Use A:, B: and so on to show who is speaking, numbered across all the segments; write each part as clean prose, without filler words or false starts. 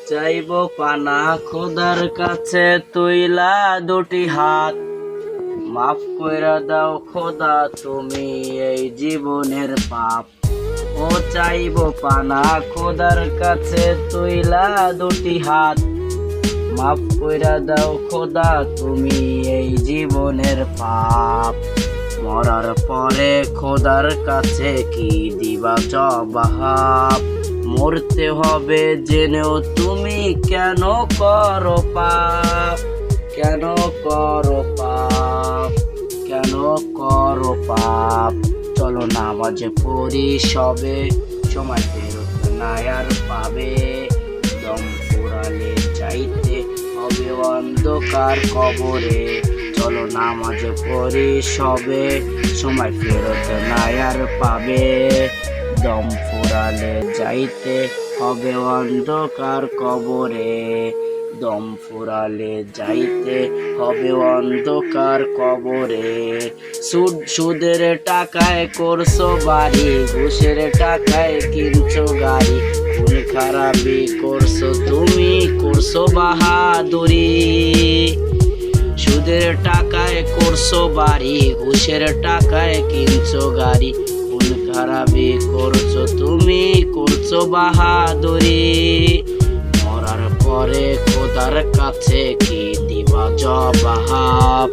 A: চাইব পানা খোদার কাছে তুইলা দুটি হাত, মাফ কইরা দাও খোদা তুমি এই জীবনের পাপ। ও চাইব পানা খোদার কাছে তুইলা দুটি হাত, মাফ কইরা দাও খোদা তুমি এই জীবনের পাপ। মরার পরে খোদার কাছে কি দিবা জবাব, মরতে হবে জেনেও তুমি কেন করো পাপ, কেন করো পাপ, কেন করো পাপ। চলো নামাজে পড়ি সবে, সময় ফেরত না আর পাবে, দম ফুরালে চাইতে হবে অন্ধকার কবরে। চলো নামাজে পড়ি সবে, সময় ফেরত না আর পাবে, দম ফুরালে যাইতে হবে অন্ধকার কবরে, দম ফুরালে যাইতে হবে অন্ধকার কবরে। সুদের টাকায় করছো বাড়ি, ঘুষের টাকায় কিনছো গাড়ি, খুন খারাপি করছো তুমি, করছো বাহাদুরি। সুদের টাকায় করছো বাড়ি, ঘুষের টাকায় কিনছো গাড়ি, খুন খারাপি করছো তুমি, করছো বাহাদুরি। মরার পরে খোদার কাছে কি দিবা জবাব,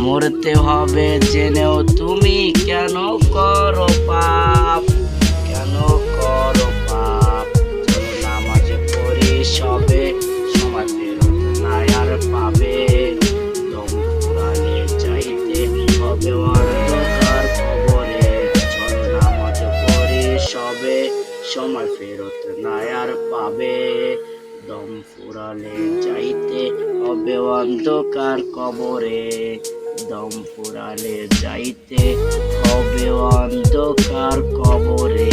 A: মরতে হবে জেনেও তুমি কেন করো পাপ, কেন করো পাপ। চলো নামাজে পড়ি সবে, সময় ফেরত না আর পাবে, দম ফুরালে চাইতে হবে অন্ধকার কবরে। চলো নামাজে পড়ি সবে, সময় ফেরত না আর পাবে, দম ফুরালে যাইতে হবে অন্ধকার কবরে, দম ফুরালে যাইতে হবে অন্ধকার কবরে।